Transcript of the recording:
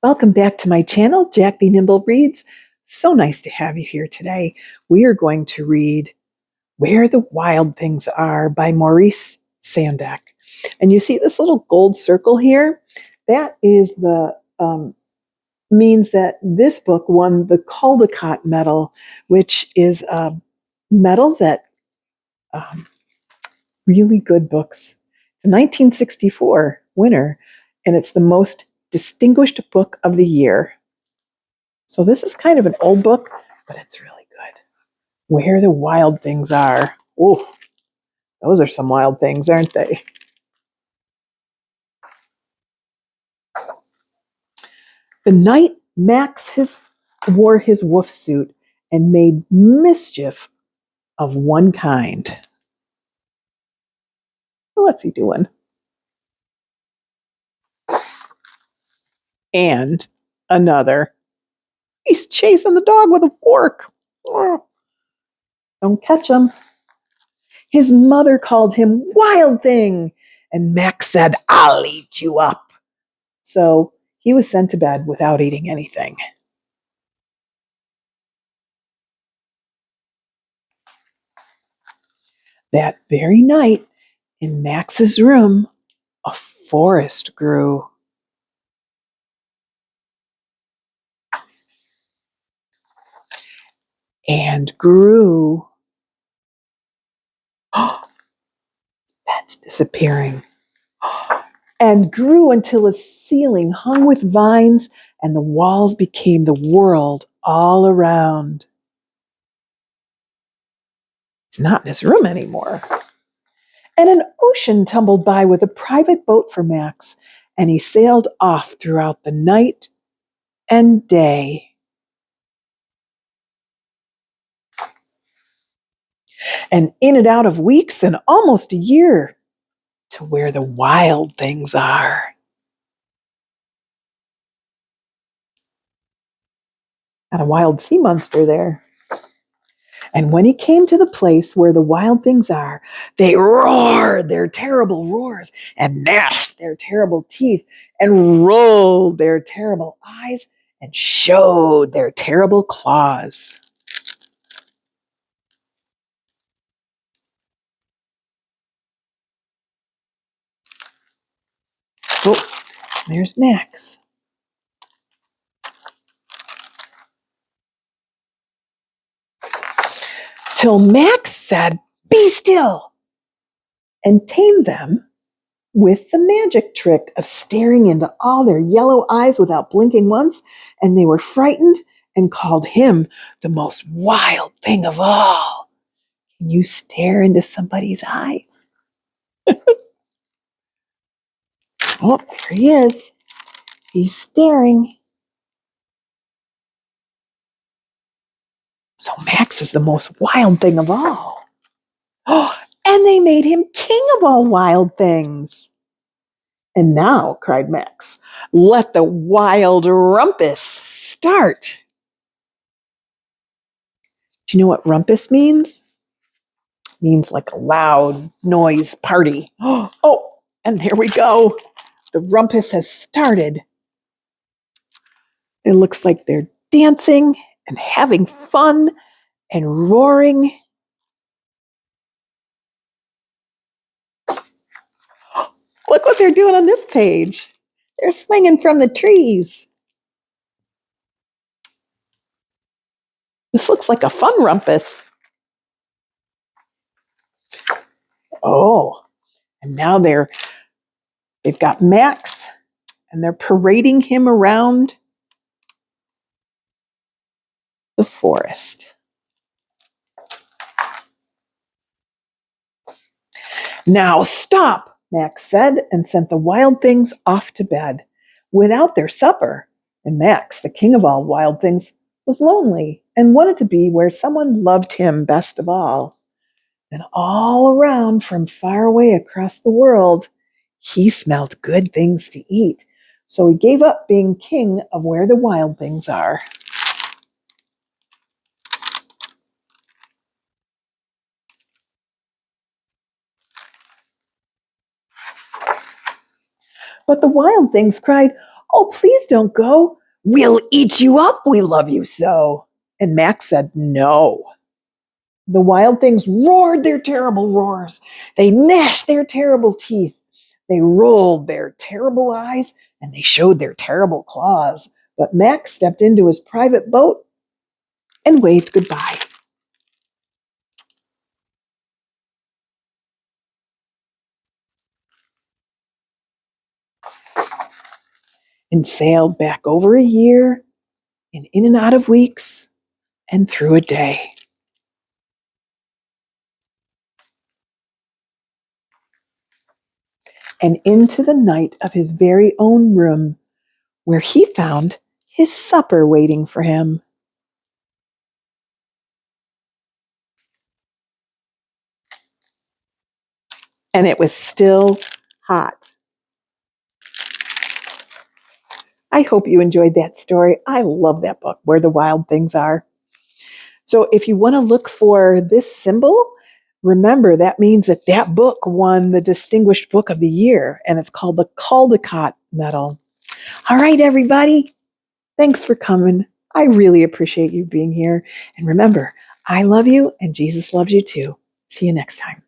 Welcome back to my channel, Jack B. Nimble Reads. So nice to have you here today. We are going to read Where the Wild Things Are by Maurice Sendak. And you see this little gold circle here? That is the means that this book won the Caldecott Medal, which is a medal that really good books. The 1964 winner, and it's the most distinguished book of the year. So this is kind of an old book, but it's really good. Where the Wild Things Are. Oh, those are some wild things, aren't they? The night Max wore his wolf suit and made mischief of one kind. What's he doing? And another. He's chasing the dog with a fork. Oh, don't catch him. His mother called him Wild Thing, and Max said, I'll eat you up. So he was sent to bed without eating anything. That very night, in Max's room, a forest grew. And grew. That's disappearing. And grew until a ceiling hung with vines, and the walls became the world all around. It's not in his room anymore. And an ocean tumbled by with a private boat for Max, and he sailed off throughout the night and day. And in and out of weeks and almost a year to where the wild things are. Got a wild sea monster there. And when he came to the place where the wild things are, they roared their terrible roars and gnashed their terrible teeth and rolled their terrible eyes and showed their terrible claws. Oh, there's Max. Till Max said, be still, and tamed them with the magic trick of staring into all their yellow eyes without blinking once, and they were frightened and called him the most wild thing of all. Can you stare into somebody's eyes? Oh, there he is. He's staring. So Max is the most wild thing of all. Oh, and they made him king of all wild things. And now, cried Max, let the wild rumpus start. Do you know what rumpus means? It means like a loud noise party. Oh, and there we go. The rumpus has started. It looks like they're dancing and having fun and roaring. Look what they're doing on this page. They're swinging from the trees. This looks like a fun rumpus. Oh, and now they've got Max and they're parading him around the forest. Now stop, Max said, and sent the wild things off to bed without their supper. And Max, the king of all wild things, was lonely and wanted to be where someone loved him best of all. And all around from far away across the world, he smelled good things to eat. So he gave up being king of where the wild things are. But the wild things cried, Oh, please don't go. We'll eat you up. We love you so. And Max said, no. The wild things roared their terrible roars. They gnashed their terrible teeth. They rolled their terrible eyes and they showed their terrible claws. But Max stepped into his private boat and waved goodbye and sailed back over a year and in and out of weeks and through a day and into the night of his very own room where he found his supper waiting for him. And it was still hot. I hope you enjoyed that story. I love that book, Where the Wild Things Are. So if you want to look for this symbol, remember that means that that book won the Distinguished Book of the Year, and it's called the Caldecott Medal. All right, everybody, thanks for coming. I really appreciate you being here. And remember, I love you, and Jesus loves you too. See you next time.